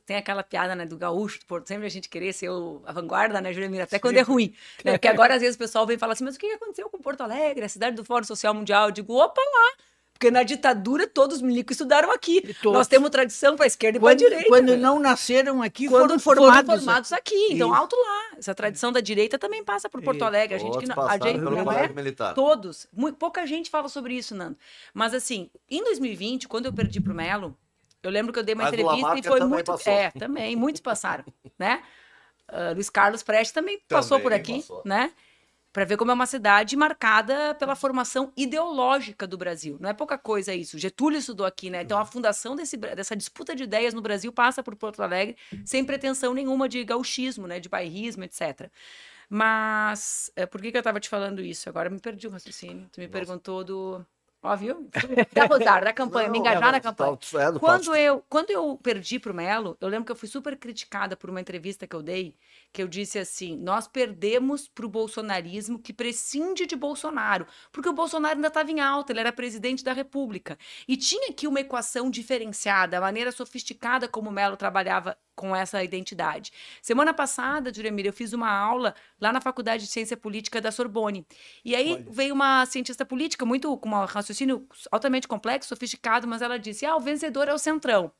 tem aquela piada, né, do gaúcho, do Porto, sempre a gente querer ser a vanguarda, né, Juliana, até quando é ruim, né, porque agora às vezes o pessoal vem falar assim, mas o que aconteceu com Porto Alegre, a cidade do Fórum Social Mundial? Eu digo, opa lá, porque na ditadura todos os milicos estudaram aqui, nós temos tradição para a esquerda e para a direita. Quando não nasceram aqui, foram formados aqui, então Isso. alto lá, essa tradição da direita também passa por Porto Alegre, a gente não é, todos, pouca gente fala sobre isso, Nando, mas assim, em 2020, quando eu perdi pro Melo, eu lembro que eu dei uma entrevista e foi muito... Passou. Também, muitos passaram, né? Luiz Carlos Prestes também passou por aqui, né? Para ver como é uma cidade marcada pela formação ideológica do Brasil. Não é pouca coisa isso. Getúlio estudou aqui, né? Então a fundação dessa disputa de ideias no Brasil passa por Porto Alegre, sem pretensão nenhuma de gauchismo, né? De bairrismo, etc. Mas por que eu estava te falando isso? Agora me perdi o raciocínio. Tu me perguntou do... Ó, viu? Da Rosário, da campanha, me engajar na campanha. Quando eu perdi pro Melo, eu lembro que eu fui super criticada por uma entrevista que eu dei, que eu disse assim, nós perdemos pro bolsonarismo que prescinde de Bolsonaro, porque o Bolsonaro ainda estava em alta, ele era presidente da República. E tinha aqui uma equação diferenciada, a maneira sofisticada como o Melo trabalhava com essa identidade. Semana passada, Juremir, eu fiz uma aula lá na Faculdade de Ciência Política da Sorbonne. E aí veio uma cientista política, com um raciocínio altamente complexo, sofisticado, mas ela disse, o vencedor é o Centrão. Eu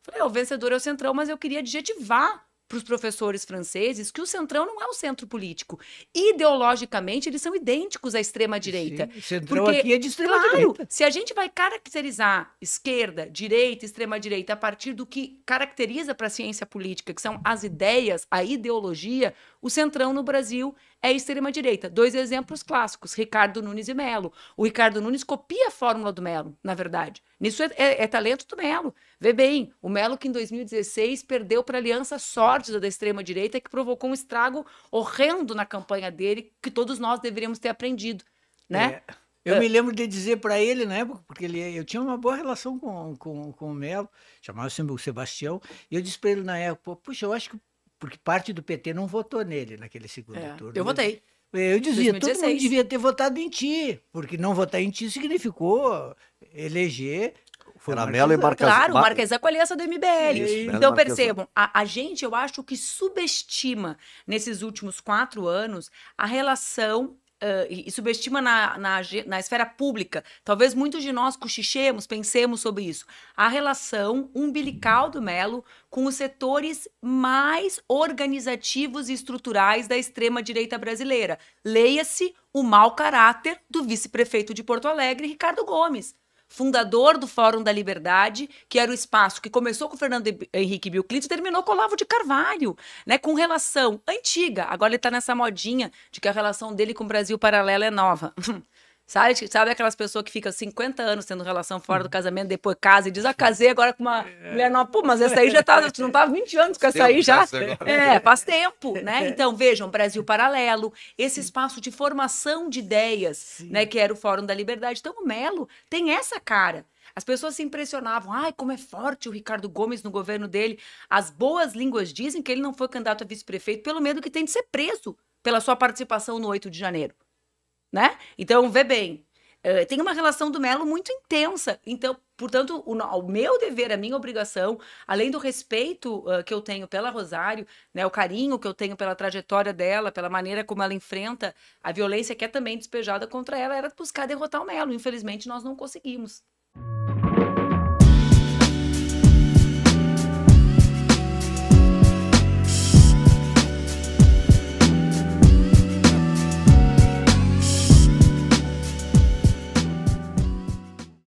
falei, o vencedor é o Centrão, mas eu queria adjetivar para os professores franceses que o Centrão não é o centro político. Ideologicamente, eles são idênticos à extrema-direita. O Centrão aqui é de extrema-direita. Claro, se a gente vai caracterizar esquerda, direita, extrema-direita a partir do que caracteriza para a ciência política, que são as ideias, a ideologia, o Centrão no Brasil é extrema-direita. 2 exemplos clássicos, Ricardo Nunes e Melo. O Ricardo Nunes copia a fórmula do Melo, na verdade. Nisso é talento do Melo. Vê bem, o Melo que em 2016 perdeu para a aliança sórdida da extrema-direita, que provocou um estrago horrendo na campanha dele, que todos nós deveríamos ter aprendido, né? Eu me lembro de dizer para ele na época, porque eu tinha uma boa relação com o Melo, chamava-se o Sebastião, e eu disse para ele na época, puxa, eu acho que porque parte do PT não votou nele naquele segundo turno. Eu votei. Eu dizia, 2016. todo mundo devia ter votado em ti, porque não votar em ti significou eleger... Melo e Marquesan. Claro, o Marquesan com a aliança do MBL. Isso, então, percebam, a gente, eu acho que subestima, nesses últimos 4 anos, a relação... e subestima na esfera pública. Talvez muitos de nós cochichemos, pensemos sobre isso. A relação umbilical do Melo com os setores mais organizativos e estruturais da extrema-direita brasileira. Leia-se o mau caráter do vice-prefeito de Porto Alegre, Ricardo Gomes, fundador do Fórum da Liberdade, que era o espaço que começou com Fernando Henrique Bill Clinton e terminou com Olavo de Carvalho, né, com relação antiga. Agora ele está nessa modinha de que a relação dele com o Brasil Paralelo é nova. Sabe aquelas pessoas que ficam 50 anos tendo relação fora do casamento, depois casa e diz, casei agora com uma mulher nova. Pô, mas essa aí já tá, tu não tá 20 anos com essa aí já? Faz tempo, né? Então, vejam, Brasil Paralelo, esse espaço de formação de ideias, né, que era o Fórum da Liberdade. Então, o Melo tem essa cara. As pessoas se impressionavam, como é forte o Ricardo Gomes no governo dele. As boas línguas dizem que ele não foi candidato a vice-prefeito pelo medo que tem de ser preso pela sua participação no 8 de janeiro. Né? Então, vê bem, tem uma relação do Melo muito intensa. Então, portanto, o meu dever, a minha obrigação, além do respeito que eu tenho pela Rosário, né, o carinho que eu tenho pela trajetória dela, pela maneira como ela enfrenta a violência que é também despejada contra ela, era buscar derrotar o Melo. Infelizmente, nós não conseguimos.